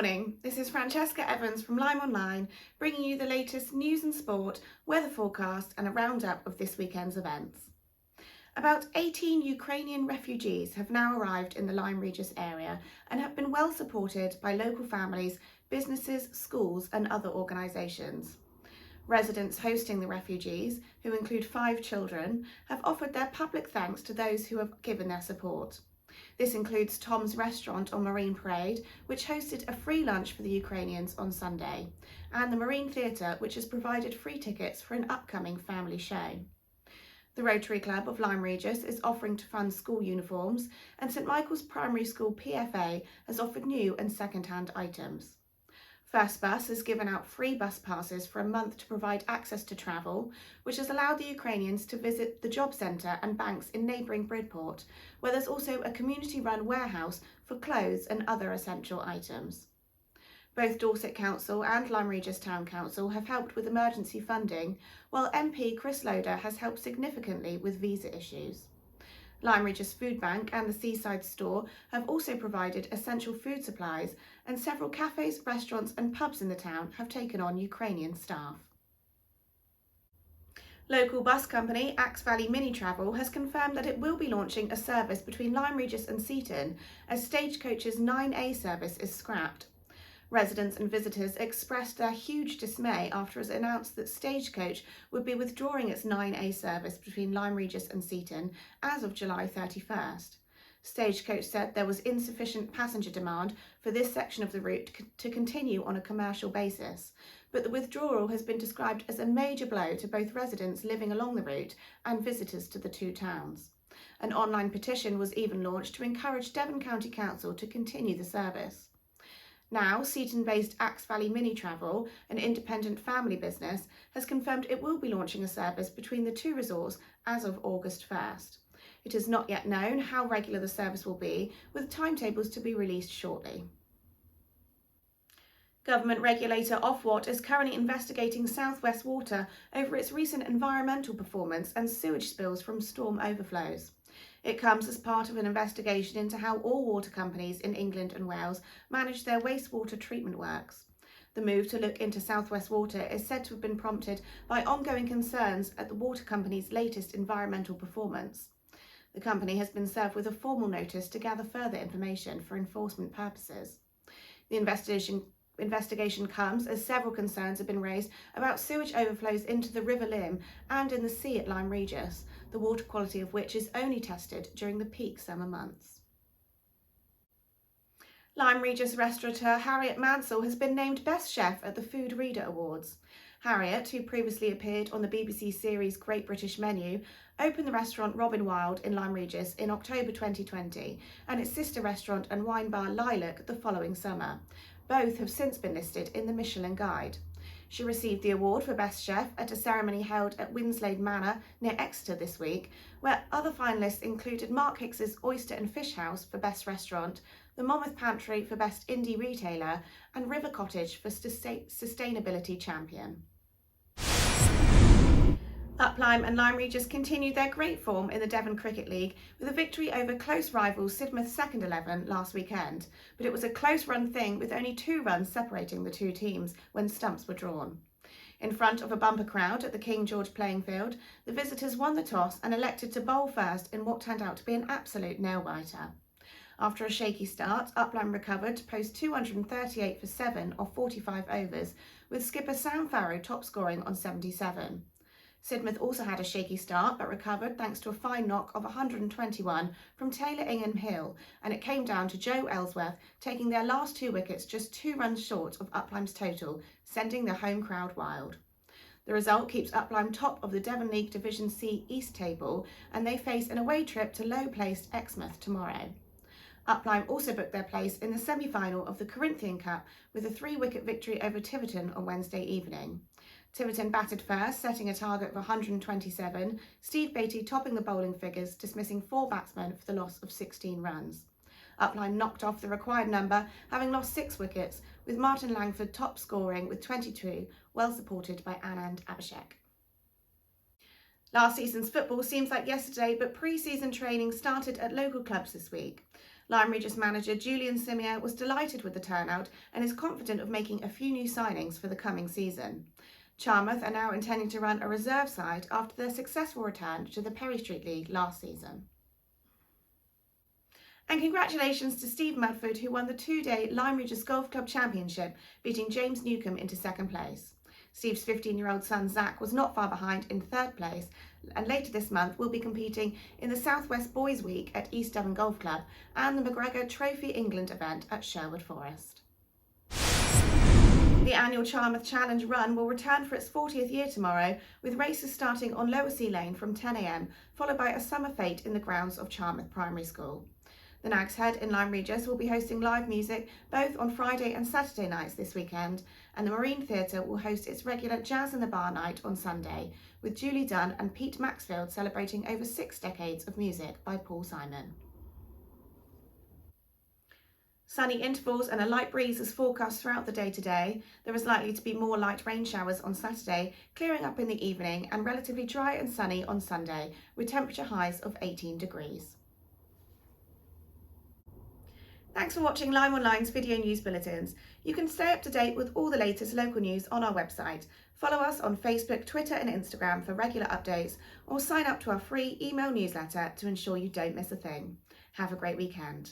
morning, this is Francesca Evans from LymeOnline, bringing you the latest news and sport, weather forecast and a roundup of this weekend's events. About 18 Ukrainian refugees have now arrived in the Lyme Regis area and have been well supported by local families, businesses, schools and other organisations. Residents hosting the refugees, who include 5 children, have offered their public thanks to those who have given their support. This includes Tom's Restaurant on Marine Parade, which hosted a free lunch for the Ukrainians on Sunday, and the Marine Theatre, which has provided free tickets for an upcoming family show. The Rotary Club of Lyme Regis is offering to fund school uniforms, and St Michael's Primary School PFA has offered new and second-hand items. First Bus has given out free bus passes for a month to provide access to travel, which has allowed the Ukrainians to visit the job centre and banks in neighbouring Bridport, where there's also a community-run warehouse for clothes and other essential items. Both Dorset Council and Lyme Regis Town Council have helped with emergency funding, while MP Chris Loader has helped significantly with visa issues. Lyme Regis Food Bank and the Seaside Store have also provided essential food supplies, and several cafes, restaurants and pubs in the town have taken on Ukrainian staff. Local bus company Axe Valley Mini Travel has confirmed that it will be launching a service between Lyme Regis and Seaton as Stagecoach's 9A service is scrapped. Residents and visitors expressed their huge dismay after it was announced that Stagecoach would be withdrawing its 9A service between Lyme Regis and Seaton as of July 31st. Stagecoach said there was insufficient passenger demand for this section of the route to continue on a commercial basis, but the withdrawal has been described as a major blow to both residents living along the route and visitors to the two towns. An online petition was even launched to encourage Devon County Council to continue the service. Now, Seaton-based Axe Valley Mini Travel, an independent family business, has confirmed it will be launching a service between the two resorts as of August 1st. It is not yet known how regular the service will be, with timetables to be released shortly. Government regulator Ofwat is currently investigating South West Water over its recent environmental performance and sewage spills from storm overflows. It comes as part of an investigation into how all water companies in England and Wales manage their wastewater treatment works. The move to look into South West Water is said to have been prompted by ongoing concerns at the water company's latest environmental performance. The company has been served with a formal notice to gather further information for enforcement purposes. The investigation comes as several concerns have been raised about sewage overflows into the River Lym and in the sea at Lyme Regis, the water quality of which is only tested during the peak summer months. Lyme Regis restaurateur Harriet Mansell has been named Best Chef at the Food Reader Awards. Harriet, who previously appeared on the BBC series Great British Menu, opened the restaurant Robin Wild in Lyme Regis in October 2020 and its sister restaurant and wine bar Lilac the following summer. Both have since been listed in the Michelin Guide. She received the award for Best Chef at a ceremony held at Winslade Manor near Exeter this week, where other finalists included Mark Hicks's Oyster and Fish House for Best Restaurant, the Monmouth Pantry for Best Indie Retailer, and River Cottage for Sustainability Champion. Lyme and Lyme Regis continued their great form in the Devon Cricket League with a victory over close rivals Sidmouth Second 11 last weekend, but it was a close run thing with only 2 runs separating the two teams when stumps were drawn. In front of a bumper crowd at the King George playing field, the visitors won the toss and elected to bowl first in what turned out to be an absolute nail-biter. After a shaky start, Lyme recovered to post 238 for 7 off 45 overs, with skipper Sam Farrow top scoring on 77. Sidmouth also had a shaky start but recovered thanks to a fine knock of 121 from Taylor Ingham Hill, and it came down to Joe Ellsworth taking their last 2 wickets just 2 runs short of Lyme's total, sending the home crowd wild. The result keeps Lyme top of the Devon League Division C East table, and they face an away trip to low-placed Exmouth tomorrow. Lyme also booked their place in the semi-final of the Corinthian Cup with a 3-wicket victory over Tiverton on Wednesday evening. Tiverton batted first, setting a target of 127, Steve Beattie topping the bowling figures, dismissing 4 batsmen for the loss of 16 runs. Lyme knocked off the required number, having lost 6 wickets, with Martin Langford top scoring with 22, well supported by Anand Abhishek. Last season's football seems like yesterday, but pre-season training started at local clubs this week. Lyme Regis manager Julian Simea was delighted with the turnout and is confident of making a few new signings for the coming season. Charmouth are now intending to run a reserve side after their successful return to the Perry Street League last season. And congratulations to Steve Mudford, who won the two-day Lyme Regis Golf Club Championship, beating James Newcombe into second place. Steve's 15-year-old son Zach was not far behind in third place, and later this month will be competing in the South West Boys Week at East Devon Golf Club and the McGregor Trophy England event at Sherwood Forest. The annual Charmouth Challenge Run will return for its 40th year tomorrow, with races starting on Lower Sea Lane from 10 a.m, followed by a summer fete in the grounds of Charmouth Primary School. The Nag's Head in Lyme Regis will be hosting live music both on Friday and Saturday nights this weekend, and the Marine Theatre will host its regular Jazz in the Bar night on Sunday, with Julie Dunn and Pete Maxfield celebrating over 6 decades of music by Paul Simon. Sunny intervals and a light breeze is forecast throughout the day today. There is likely to be more light rain showers on Saturday, clearing up in the evening, and relatively dry and sunny on Sunday, with temperature highs of 18 degrees. Thanks for watching LymeOnline's video news bulletins. You can stay up to date with all the latest local news on our website. Follow us on Facebook, Twitter and Instagram for regular updates, or sign up to our free email newsletter to ensure you don't miss a thing. Have a great weekend.